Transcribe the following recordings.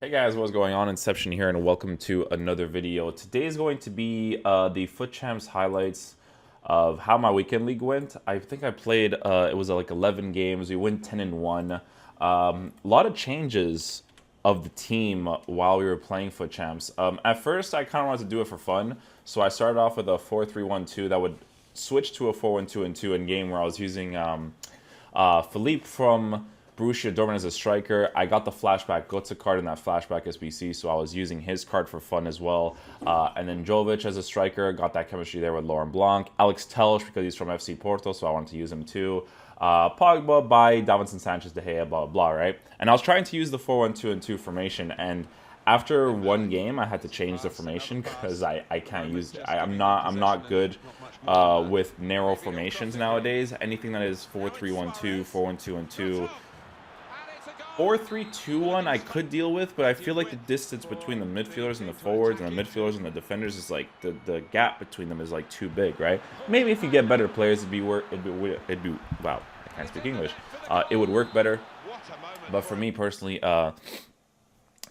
Hey guys, what's going on? Inception here, and welcome to another video. Today is going to be the Futchamps highlights of how my weekend league went. I think I played, it was like 11 games. We went 10-1. A lot of changes of the team while we were playing Futchamps. At first, I kind of wanted to do it for fun, so I started off with a 4-3-1-2 that would switch to a 4-1-2-2 in game where I was using Philippe from Borussia Dortmund as a striker. I got the flashback Götze card in that flashback SBC, so I was using his card for fun as well. And then Jovic as a striker, got that chemistry there with Laurent Blanc. Alex Telles, because he's from FC Porto, so I wanted to use him too. Pogba by Davinson Sanchez De Gea, blah, blah, blah, right? And I was trying to use the 4-1-2-2 formation, and after one game, I had to change the formation because I can't use it. I'm not good with narrow formations nowadays. Anything that is 4-3-1-2, 4-1-2-2, 4-3-2-1 I could deal with, but I feel like the distance between the midfielders and the forwards and the midfielders and the defenders is like the gap between them is like too big, right? Maybe if you get better players, it'd be wow, I can't speak English. It would work better, but for me personally,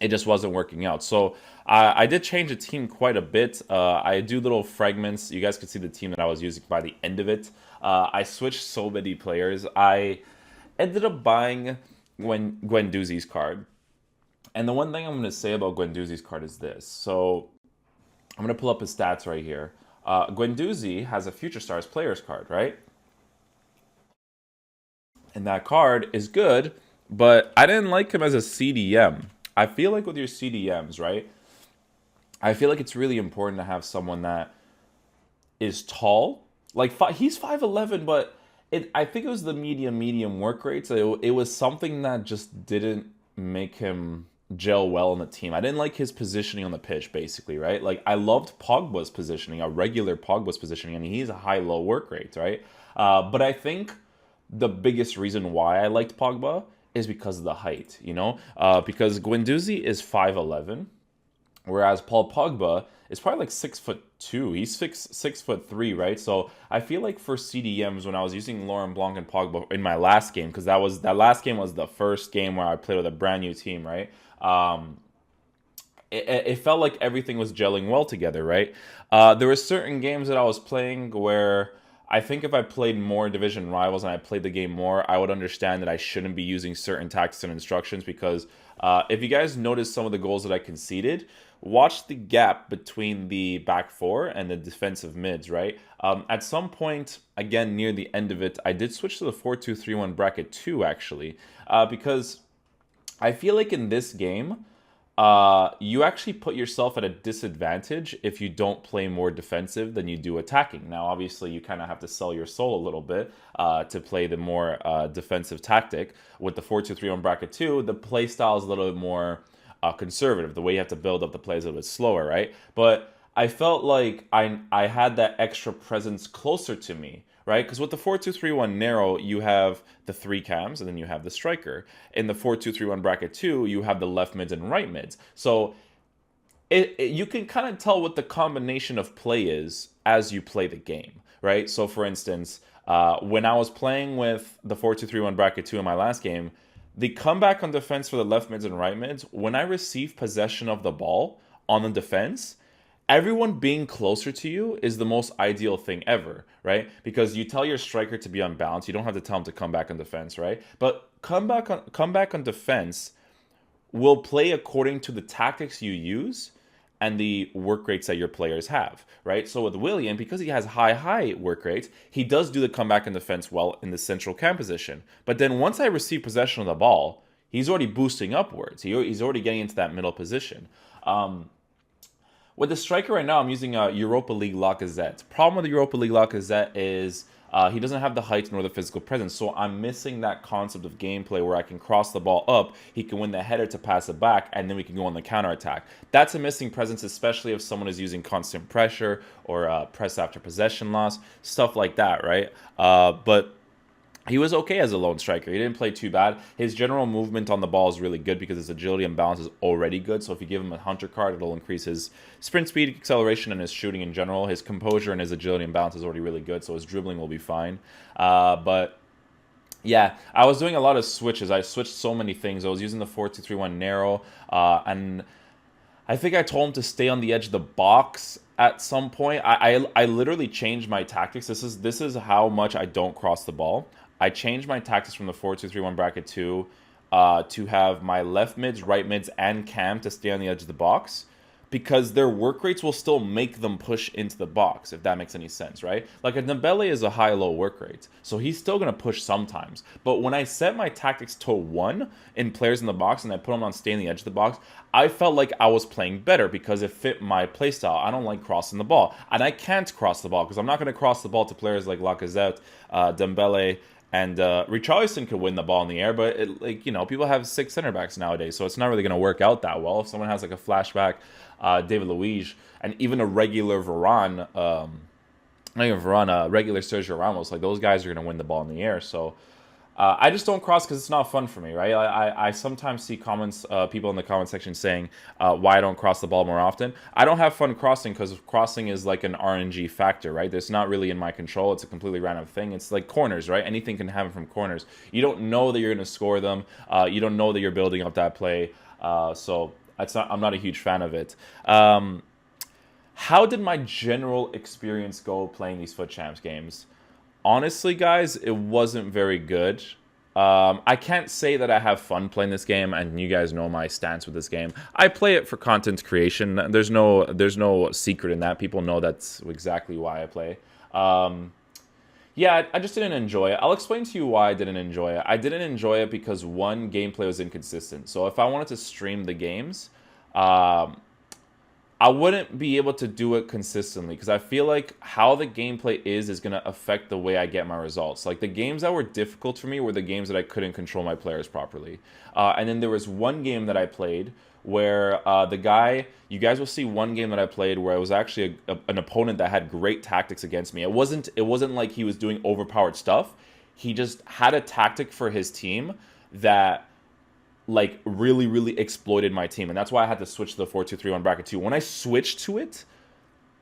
it just wasn't working out. So I did change the team quite a bit. I do little fragments. You guys could see the team that I was using by the end of it. I switched so many players. I ended up buying Guendouzi's card. And the one thing I'm going to say about Guendouzi's card is this. So I'm going to pull up his stats right here. Guendouzi has a Future Stars players card, right? And that card is good, but I didn't like him as a CDM. I feel like with your CDMs, right? I feel like it's really important to have someone that is tall. Like he's 5'11", but I think it was the medium work rate. So it was something that just didn't make him gel well on the team. I didn't like his positioning on the pitch, basically, right? Like I loved Pogba's positioning, a regular Pogba's positioning, and he's a high-low work rate, right? But I think the biggest reason why I liked Pogba is because of the height, you know? Because Guendouzi is 5'11", whereas Paul Pogba is probably like 6'2". He's 6'3", right? So I feel like for CDMs, when I was using Laurent Blanc and Pogba in my last game, because that last game was the first game where I played with a brand new team, right? It felt like everything was gelling well together, right? There were certain games that I was playing where I think if I played more division rivals and I played the game more, I would understand that I shouldn't be using certain tactics and instructions because if you guys notice some of the goals that I conceded, watch the gap between the back four and the defensive mids, right? At some point, again, near the end of it, I did switch to the 4-2-3-1 bracket 2, actually, because I feel like in this game, you actually put yourself at a disadvantage if you don't play more defensive than you do attacking. Now, obviously, you kind of have to sell your soul a little bit to play the more defensive tactic. With the 4-2-3-1 bracket 2, the play style is a little bit more conservative. The way you have to build up the play is a little bit slower, right? But I felt like I had that extra presence closer to me, right? Because with the 4-2-3-1 narrow, you have the three cams and then you have the striker. In the 4-2-3-1 bracket 2, you have the left mids and right mids. So you can kind of tell what the combination of play is as you play the game, right? So for instance, when I was playing with the 4-2-3-1 bracket 2 in my last game, the comeback on defense for the left mids and right mids, when I receive possession of the ball on the defense, everyone being closer to you is the most ideal thing ever, right? Because you tell your striker to be on balance. You don't have to tell him to come back on defense, right? But come back on defense will play according to the tactics you use and the work rates that your players have, right? So with William, because he has high work rates, he does do the comeback and defense well in the central cam position. But then once I receive possession of the ball, he's already boosting upwards. He's already getting into that middle position. With the striker right now, I'm using a Europa League Lacazette. Problem with the Europa League Lacazette is he doesn't have the height nor the physical presence, so I'm missing that concept of gameplay where I can cross the ball up, he can win the header to pass it back, and then we can go on the counterattack. That's a missing presence, especially if someone is using constant pressure or press after possession loss, stuff like that, right? But he was okay as a lone striker. He didn't play too bad. His general movement on the ball is really good because his agility and balance is already good. So if you give him a hunter card, it'll increase his sprint speed, acceleration, and his shooting in general. His composure and his agility and balance is already really good, so his dribbling will be fine. But Yeah, I was doing a lot of switches. I switched so many things. I was using the 4-2-3-1 narrow, and I think I told him to stay on the edge of the box at some point. I literally changed my tactics. This is how much I don't cross the ball. I changed my tactics from the 4-2-3-1 bracket to have my left mids, right mids, and cam to stay on the edge of the box because their work rates will still make them push into the box, if that makes any sense, right? Like a Dembele is a high-low work rate, so he's still going to push sometimes. But when I set my tactics to 1 in players in the box and I put them on stay on the edge of the box, I felt like I was playing better because it fit my playstyle. I don't like crossing the ball, and I can't cross the ball because I'm not going to cross the ball to players like Lacazette, Dembele, and Richarlison could win the ball in the air, but people have 6 center backs nowadays, so it's not really going to work out that well. If someone has like a flashback, David Luiz, and even a regular Varane, not even Varane, regular Sergio Ramos, like those guys are going to win the ball in the air. So I just don't cross because it's not fun for me, right? I sometimes see comments, people in the comment section saying why I don't cross the ball more often. I don't have fun crossing because crossing is like an RNG factor, right? It's not really in my control. It's a completely random thing. It's like corners, right? Anything can happen from corners. You don't know that you're going to score them. You don't know that you're building up that play. So I'm not a huge fan of it. How did my general experience go playing these Futchamps games? Honestly, guys, it wasn't very good. I can't say that I have fun playing this game, and you guys know my stance with this game. I play it for content creation. There's no secret in that. People know that's exactly why I play. Yeah, I just didn't enjoy it. I'll explain to you why I didn't enjoy it. I didn't enjoy it because one, gameplay was inconsistent. So if I wanted to stream the games, um, I wouldn't be able to do it consistently because I feel like how the gameplay is going to affect the way I get my results. Like the games that were difficult for me were the games that I couldn't control my players properly. And then there was one game that I played where you guys will see one game that I played where it was actually an opponent that had great tactics against me. It wasn't like he was doing overpowered stuff. He just had a tactic for his team that like really really exploited my team, and that's why I had to switch to the 4-2-3-1 bracket 2. When I switched to it,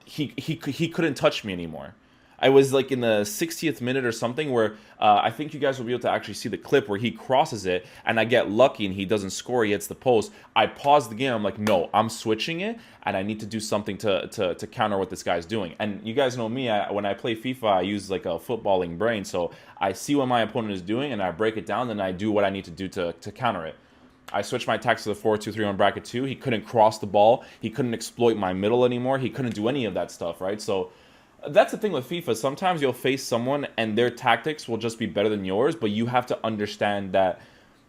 he couldn't touch me anymore. I was like in the 60th minute or something where I think you guys will be able to actually see the clip where he crosses it and I get lucky and he doesn't score, he hits the post. I pause the game, I'm like, no, I'm switching it and I need to do something to counter what this guy's doing. And you guys know me, when I play FIFA, I use like a footballing brain, so I see what my opponent is doing and I break it down and I do what I need to do to counter it. I switched my tactics to the 4-2-3-1 bracket 2. He couldn't cross the ball. He couldn't exploit my middle anymore. He couldn't do any of that stuff, right? So that's the thing with FIFA. Sometimes you'll face someone and their tactics will just be better than yours, but you have to understand that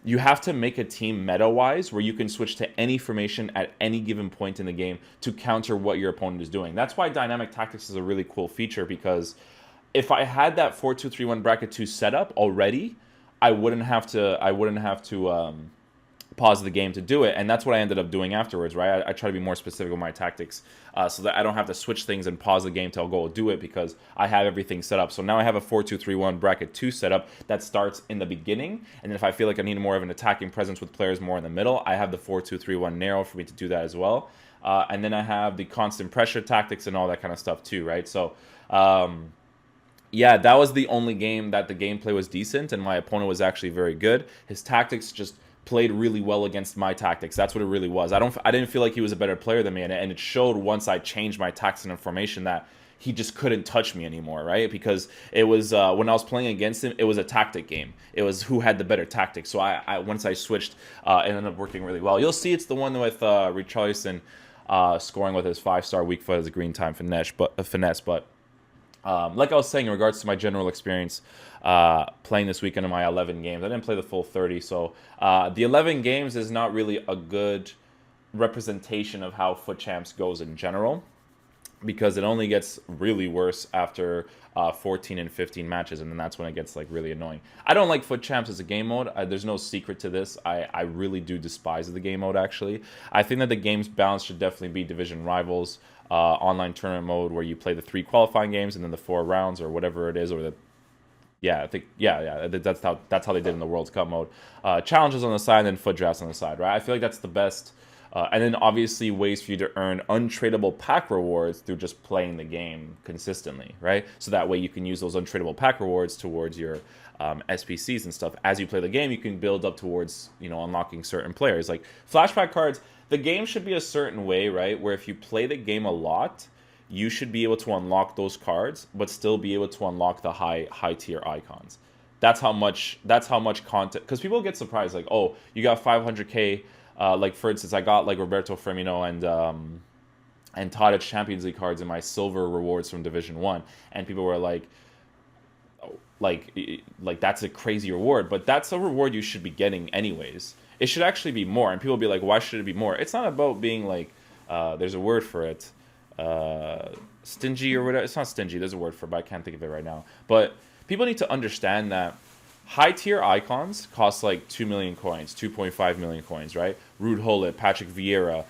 you have to make a team meta-wise where you can switch to any formation at any given point in the game to counter what your opponent is doing. That's why dynamic tactics is a really cool feature, because if I had that 4-2-3-1 bracket 2 set up already, I wouldn't have to pause the game to do it, and that's what I ended up doing afterwards, right? I try to be more specific with my tactics so that I don't have to switch things and pause the game to go do it because I have everything set up. So now I have a 4-2-3-1 bracket 2 setup that starts in the beginning, and then if I feel like I need more of an attacking presence with players more in the middle, I have the 4-2-3-1 narrow for me to do that as well. And then I have the constant pressure tactics and all that kind of stuff too, right? So yeah, that was the only game that the gameplay was decent and my opponent was actually very good. His tactics just played really well against my tactics. That's what it really was. I didn't feel like he was a better player than me, and it showed once I changed my tactics and formation that he just couldn't touch me anymore, right? Because it was when I was playing against him, it was a tactic game. It was who had the better tactics. So I once I switched, it ended up working really well. You'll see it's the one with Richarlison scoring with his 5-star weak foot as a green time finesse, but like I was saying, in regards to my general experience playing this weekend in my 11 games, I didn't play the full 30, so the 11 games is not really a good representation of how Futchamps goes in general, because it only gets really worse after 14 and 15 matches, and then that's when it gets like really annoying. I don't like Futchamps as a game mode. There's no secret to this. I really do despise the game mode, actually. I think that the game's balance should definitely be division rivals, online tournament mode where you play the 3 qualifying games and then the 4 rounds or whatever it is, or the yeah, I think that's how they did in the World Cup mode. Challenges on the side and then foot drafts on the side, right? I feel like that's the best And then obviously ways for you to earn untradeable pack rewards through just playing the game consistently, right? So that way you can use those untradeable pack rewards towards your SPCs and stuff. As you play the game, you can build up towards, unlocking certain players. Like flashback cards, the game should be a certain way, right? Where if you play the game a lot, you should be able to unlock those cards, but still be able to unlock the high tier icons. That's how much content. Because people get surprised, like, oh, you got 500k. Like for instance, I got like Roberto Firmino and Tadic Champions League cards in my silver rewards from Division 1, and people were like, oh, like that's a crazy reward, but that's a reward you should be getting anyways. It should actually be more, and people will be like, why should it be more? It's not about being like, there's a word for it, stingy or whatever. It's not stingy. There's a word for it, but I can't think of it right now. But people need to understand that high tier icons cost like 2 million coins, 2.5 million coins, right? Ruud Gullit, Patrick Vieira,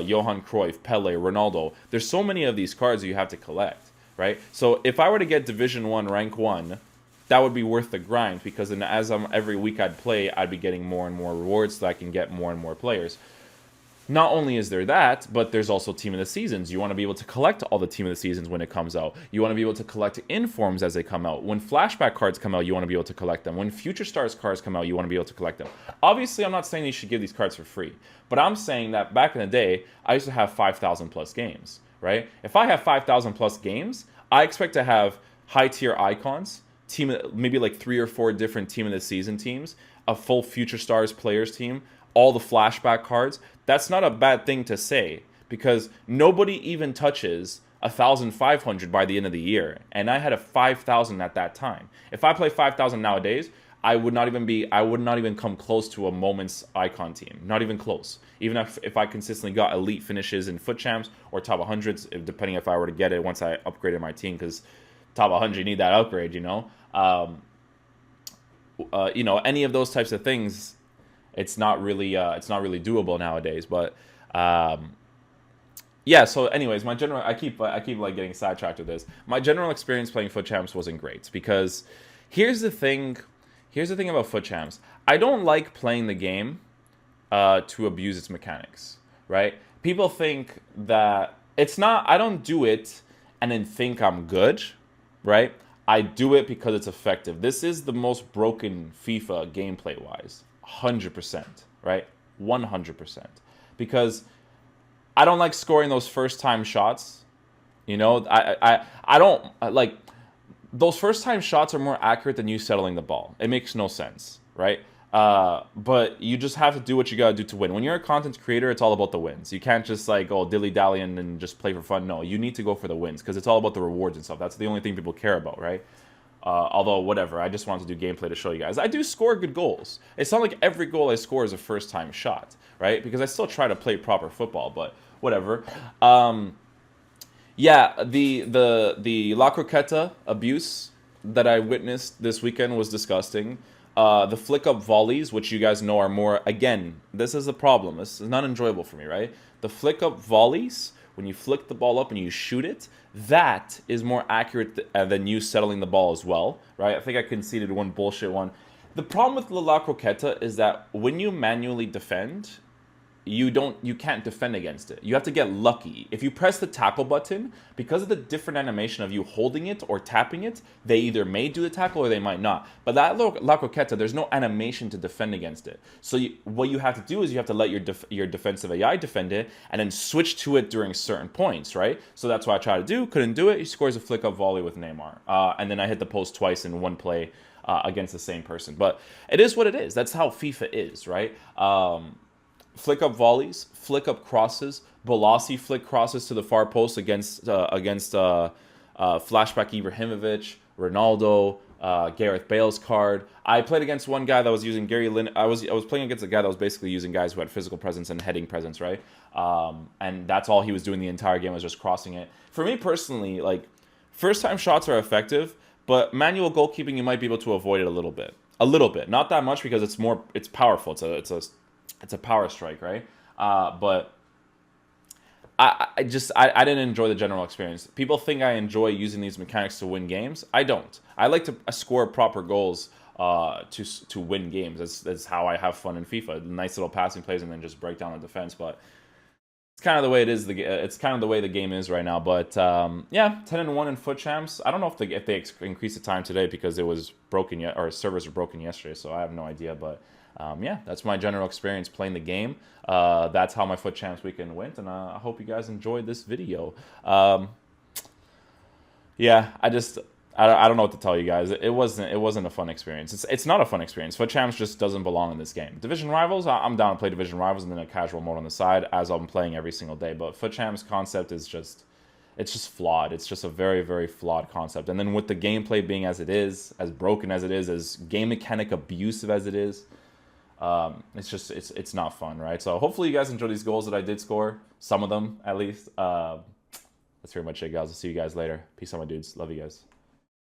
Johan Cruyff, Pele, Ronaldo. There's so many of these cards that you have to collect, right? So if I were to get Division 1 rank 1, that would be worth the grind, because then every week I'd play, I'd be getting more and more rewards so I can get more and more players. Not only is there that, but there's also Team of the Seasons. You want to be able to collect all the Team of the Seasons when it comes out. You want to be able to collect informs as they come out. When flashback cards come out, you want to be able to collect them. When Future Stars cards come out, you want to be able to collect them. Obviously, I'm not saying you should give these cards for free, but I'm saying that back in the day, I used to have 5,000 plus games, right? If I have 5,000 plus games, I expect to have high tier icons, maybe like 3 or 4 different Team of the Season teams, a full Future Stars players team, all the flashback cards. That's not a bad thing to say, because nobody even touches 1,500 by the end of the year, and I had a 5,000 at that time. If I play 5,000 nowadays, I would not even come close to a Moments icon team. Not even close. Even if I consistently got elite finishes in Futchamps or top 100s, depending if I were to get it once I upgraded my team, because top 100 you need that upgrade, any of those types of things. It's not really doable nowadays, but yeah. So, anyways, I keep like getting sidetracked with this. My general experience playing Futchamps wasn't great, because here's the thing about Futchamps. I don't like playing the game to abuse its mechanics, right? People think that it's not. I don't do it and then think I'm good, right? I do it because it's effective. This is the most broken FIFA gameplay wise. 100%, right? 100%. Because I don't like scoring those first time shots. I don't like those first time shots are more accurate than you settling the ball. It makes no sense, right? But you just have to do what you gotta do to win. When you're a content creator, it's all about the wins. You can't just like dilly-dally and just play for fun. No, you need to go for the wins, because it's all about the rewards and stuff. That's the only thing people care about, right? Although, whatever, I just wanted to do gameplay to show you guys. I do score good goals. It's not like every goal I score is a first-time shot, right? Because I still try to play proper football, but whatever. Yeah, the La Croqueta abuse that I witnessed this weekend was disgusting. The flick-up volleys, which you guys know are more... Again, this is the problem. This is not enjoyable for me, right? The flick-up volleys, when you flick the ball up and you shoot it, that is more accurate than you settling the ball as well, right? I think I conceded one bullshit one. The problem with La Croqueta is that when you manually defend, you can't defend against it. You have to get lucky. If you press the tackle button, because of the different animation of you holding it or tapping it, they either may do the tackle or they might not. But that La Croqueta, there's no animation to defend against it. So what you have to do is you have to let your defensive AI defend it and then switch to it during certain points, right? So that's what I tried to do. Couldn't do it. He scores a flick-up volley with Neymar. And then I hit the post twice in one play against the same person. But it is what it is. That's how FIFA is, right? Flick-up volleys, flick-up crosses, Bolasie flick crosses to the far post against flashback Ibrahimovic, Ronaldo, Gareth Bale's card. I played against one guy that was using Gary Lin. I was playing against a guy that was basically using guys who had physical presence and heading presence, right? And that's all he was doing the entire game, was just crossing it. For me personally, like, first-time shots are effective, but manual goalkeeping, you might be able to avoid it a little bit, not that much, because it's powerful. It's a power strike, right? But I didn't enjoy the general experience. People think I enjoy using these mechanics to win games. I don't. I like to score proper goals to win games. That's how I have fun in FIFA. Nice little passing plays and then just break down the defense. But kind of the way it is. It's kind of the way the game is right now. But yeah, 10-1 in Futchamps. I don't know if they increased the time today because it was broken yet, or servers were broken yesterday. So I have no idea. But yeah, that's my general experience playing the game. That's how my Futchamps weekend went, and I hope you guys enjoyed this video. Yeah, I don't know what to tell you guys. It wasn't a fun experience. It's not a fun experience. Futchamps just doesn't belong in this game. Division Rivals, I'm down to play Division Rivals and then a casual mode on the side as I'm playing every single day. But Futchamps concept is it's just flawed. It's just a very, very flawed concept. And then with the gameplay being as it is, as broken as it is, as game mechanic abusive as it is, it's not fun, right? So hopefully you guys enjoy these goals that I did score. Some of them, at least. That's pretty much it, guys. I'll see you guys later. Peace out, my dudes. Love you guys.